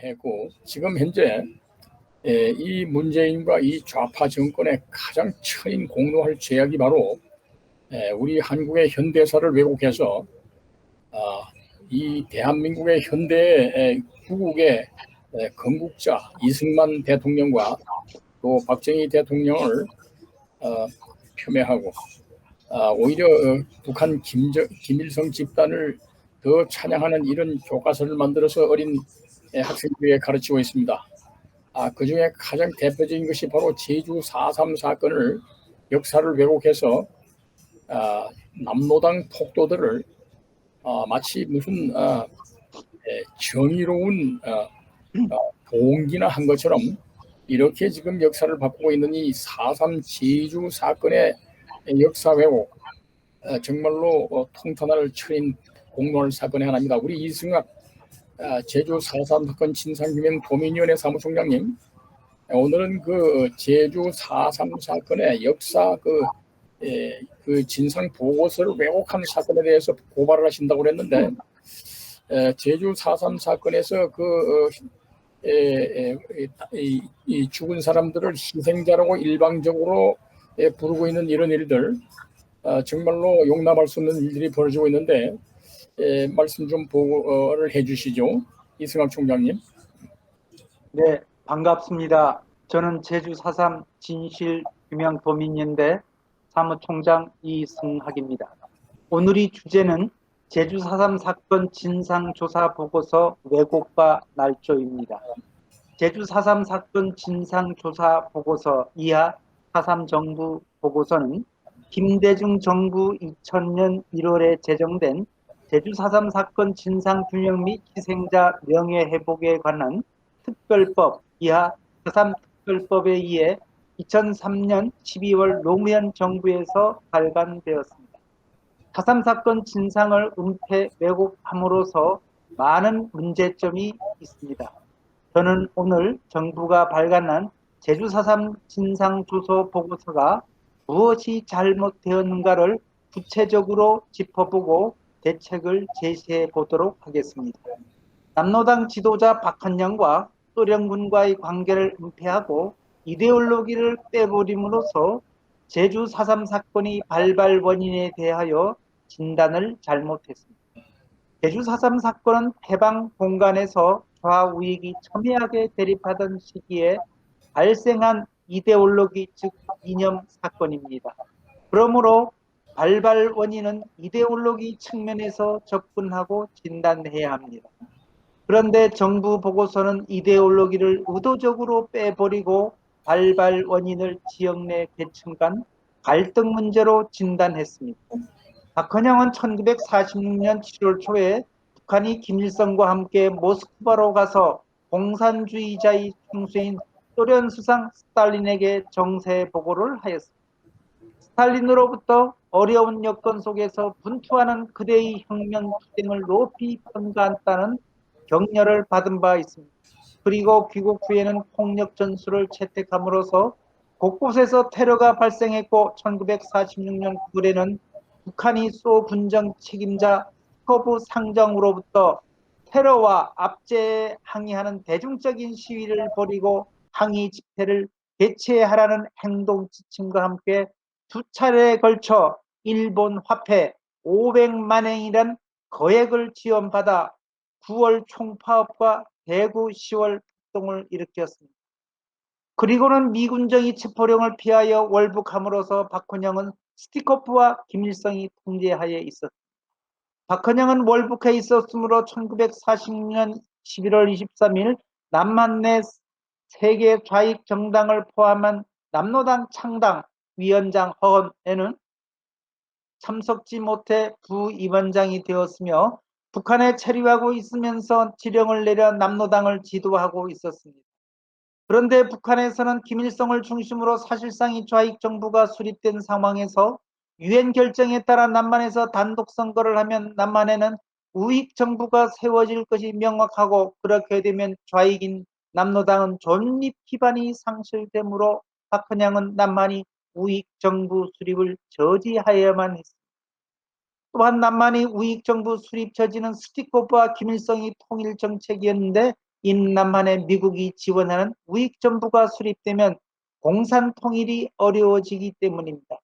했고, 지금 현재 이 문재인과 이 좌파 정권의 가장 처인 공로할 죄악이 바로 우리 한국의 현대사를 왜곡해서 이 대한민국의 현대 구국의 건국자 이승만 대통령과 또 박정희 대통령을 폄훼하고 오히려 북한 김일성 집단을 더 찬양하는 이런 교과서를 만들어서 어린 학생들에게 가르치고 있습니다. 그중에 가장 대표적인 것이 바로 제주 4.3 사건을 역사를 왜곡해서 남로당 폭도들을 마치 무슨 정의로운 봉기나 한 것처럼 이렇게 지금 역사를 바꾸고 있는 이 4.3 제주 사건의 역사 왜곡, 정말로 통탄화를 쳐인 공로할 사건의 하나입니다. 우리 이승학 제주 4.3 사건 진상규명 도민위원회 사무총장님, 오늘은 그 제주 4.3 사건의 역사 그 진상 보고서를 왜곡한 사건에 대해서 고발을 하신다고 그랬는데, 제주 4.3 사건에서 이 죽은 사람들을 희생자라고 일방적으로 부르고 있는 이런 일들, 정말로 용납할 수 없는 일들이 벌어지고 있는데, 말씀 좀 보고를 해주시죠, 이승학 총장님. 네, 반갑습니다. 저는 제주 4.3 진실규명도민연대 사무총장 이승학입니다. 오늘의 주제는 제주 4.3 사건 진상조사보고서 왜곡과 날조입니다. 제주 4.3 사건 진상조사보고서 이하 4.3 정부 보고서는 김대중 정부 2000년 1월에 제정된 제주 4.3 사건 진상규명 및 희생자 명예회복에 관한 특별법 이하 4.3 특별법에 의해 2003년 12월 노무현 정부에서 발간되었습니다. 4.3 사건 진상을 은폐 왜곡함으로써 많은 문제점이 있습니다. 저는 오늘 정부가 발간한 제주 4.3 진상조사 보고서가 무엇이 잘못되었는가를 구체적으로 짚어보고 대책을 제시해 보도록 하겠습니다. 남로당 지도자 박헌영과 소련군과의 관계를 은폐하고 이데올로기를 빼버림으로써 제주 4.3 사건의 발발 원인에 대하여 진단을 잘못했습니다. 제주 4.3 사건은 해방 공간에서 좌우익이 첨예하게 대립하던 시기에 발생한 이데올로기 즉 이념 사건입니다. 그러므로 발발 원인은 이데올로기 측면에서 접근하고 진단해야 합니다. 그런데 정부 보고서는 이데올로기를 의도적으로 빼버리고 발발 원인을 지역 내 계층 간 갈등 문제로 진단했습니다. 박헌영은 1946년 7월 초에 북한이 김일성과 함께 모스크바로 가서 공산주의자의 총수인 소련 수상 스탈린에게 정세 보고를 하였습니다. 스탈린으로부터 어려운 여건 속에서 분투하는 그대의 혁명 투쟁을 높이 평가한다는 격려를 받은 바 있습니다. 그리고 귀국 후에는 폭력 전술을 채택함으로써 곳곳에서 테러가 발생했고 1946년 9월에는 북한이 소 분정 책임자 스코브 상정으로부터 테러와 압제에 항의하는 대중적인 시위를 벌이고 항의 집회를 개최하라는 행동 지침과 함께 두 차례에 걸쳐 일본 화폐 500만엔이란 거액을 지원받아 9월 총파업과 대구 10월 폭동을 일으켰습니다. 그리고는 미군정이 체포령을 피하여 월북함으로써 박헌영은 스티커프와 김일성이 통제하에 있었습니다. 박헌영은 월북해 있었으므로 1946년 11월 23일 남한 내 세계 좌익 정당을 포함한 남로당 창당 위원장 허언에는 참석지 못해 부위원장이 되었으며 북한에 체류하고 있으면서 지령을 내려 남로당을 지도하고 있었습니다. 그런데 북한에서는 김일성을 중심으로 사실상의 좌익 정부가 수립된 상황에서 유엔 결정에 따라 남한에서 단독 선거를 하면 남한에는 우익 정부가 세워질 것이 명확하고 그렇게 되면 좌익인 남로당은 존립 기반이 상실되므로 박헌영은 남한이 우익 정부 수립을 저지하여야만 했습니다. 또한 남한이 우익 정부 수립 저지는 스티커프와 김일성이 통일 정책이었는데 남한에 미국이 지원하는 우익정부가 수립되면 공산 통일이 어려워지기 때문입니다.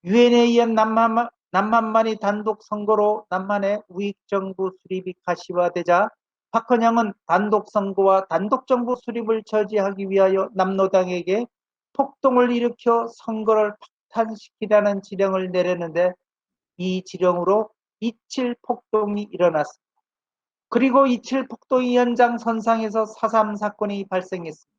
유엔에 의한 남한만이 단독 선거로 남한의 우익정부 수립이 가시화되자 박헌영은 단독 선거와 단독 정부 수립을 저지하기 위하여 남로당에게 폭동을 일으켜 선거를 박탈시키라는 지령을 내렸는데 이 지령으로 이칠 폭동이 일어났습니다. 그리고 이칠 폭동의 연장선상에서 4.3 사건이 발생했습니다.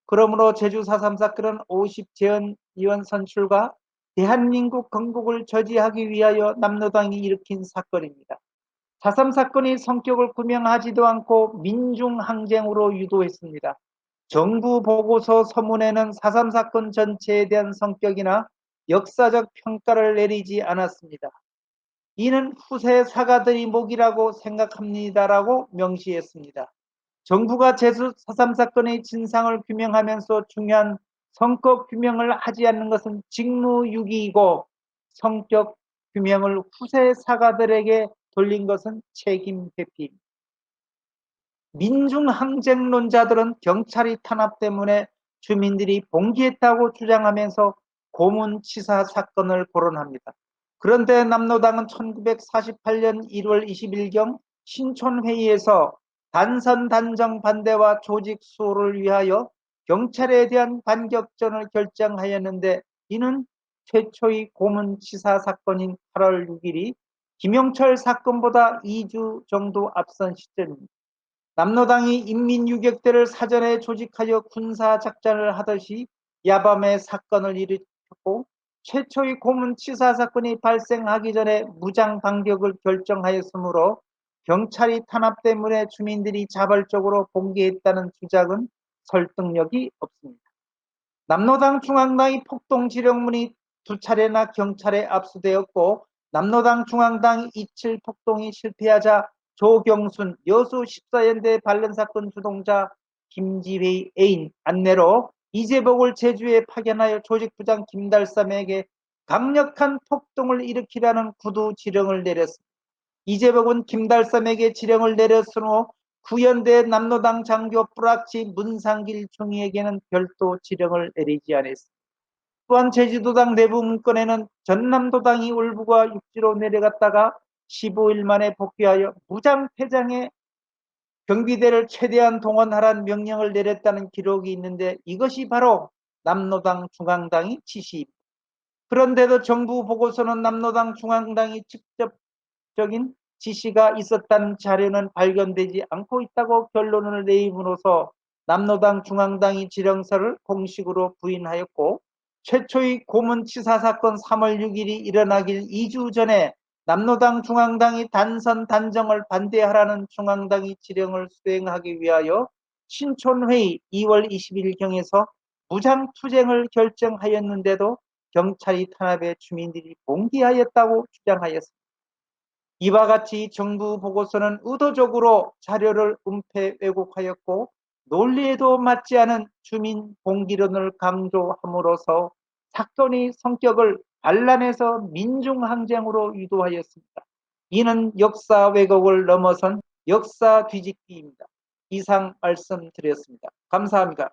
그러므로 제주 4.3 사건은 50재헌 의원 선출과 대한민국 건국을 저지하기 위하여 남로당이 일으킨 사건입니다. 4.3 사건이 성격을 구명하지도 않고 민중항쟁으로 유도했습니다. 정부 보고서 서문에는 4.3 사건 전체에 대한 성격이나 역사적 평가를 내리지 않았습니다. 이는 후세 사가들이 목이라고 생각합니다라고 명시했습니다. 정부가 제주 4.3 사건의 진상을 규명하면서 중요한 성격 규명을 하지 않는 것은 직무유기이고 성격 규명을 후세 사가들에게 돌린 것은 책임 회피입니다. 민중항쟁론자들은 경찰이 탄압 때문에 주민들이 봉기했다고 주장하면서 고문치사 사건을 거론합니다. 그런데 남로당은 1948년 1월 20일경 신촌회의에서 단선 단정 반대와 조직 수호를 위하여 경찰에 대한 반격전을 결정하였는데 이는 최초의 고문치사 사건인 8월 6일이 김영철 사건보다 2주 정도 앞선 시점입니다. 남로당이 인민유격대를 사전에 조직하여 군사작전을 하듯이 야밤에 사건을 일으켰고 최초의 고문치사 사건이 발생하기 전에 무장반격을 결정하였으므로 경찰이 탄압 때문에 주민들이 자발적으로 봉기했다는 주장은 설득력이 없습니다. 남로당 중앙당의 폭동 지령문이 2차례나 경찰에 압수되었고 남로당 중앙당 2.7 폭동이 실패하자 조경순 여수 14연대 반란사건 주동자 김지회의 애인 안내로 이재복을 제주에 파견하여 조직부장 김달삼에게 강력한 폭동을 일으키라는 구두 지령을 내렸습니다. 이재복은 김달삼에게 지령을 내렸으므로 구연대 남로당 장교 뿌락치 문상길 총리에게는 별도 지령을 내리지 않았습니다. 또한 제주도당 내부 문건에는 전남도당이 울부가 육지로 내려갔다가 15일 만에 복귀하여 무장퇴장에 경비대를 최대한 동원하라는 명령을 내렸다는 기록이 있는데 이것이 바로 남로당 중앙당의 지시입니다. 그런데도 정부 보고서는 남로당 중앙당이 직접적인 지시가 있었다는 자료는 발견되지 않고 있다고 결론을 내림으로써 남로당 중앙당이 지령서를 공식으로 부인하였고 최초의 고문치사 사건 3월 6일이 일어나길 2주 전에 남로당 중앙당이 단선 단정을 반대하라는 중앙당의 지령을 수행하기 위하여 신촌회의 2월 20일경에서 무장투쟁을 결정하였는데도 경찰이 탄압해 주민들이 봉기하였다고 주장하였습니다. 이와 같이 정부 보고서는 의도적으로 자료를 은폐 왜곡하였고 논리에도 맞지 않은 주민 봉기론을 강조함으로써 사건의 성격을 반란에서 민중항쟁으로 유도하였습니다. 이는 역사 왜곡을 넘어선 역사 뒤집기입니다. 이상 말씀드렸습니다. 감사합니다.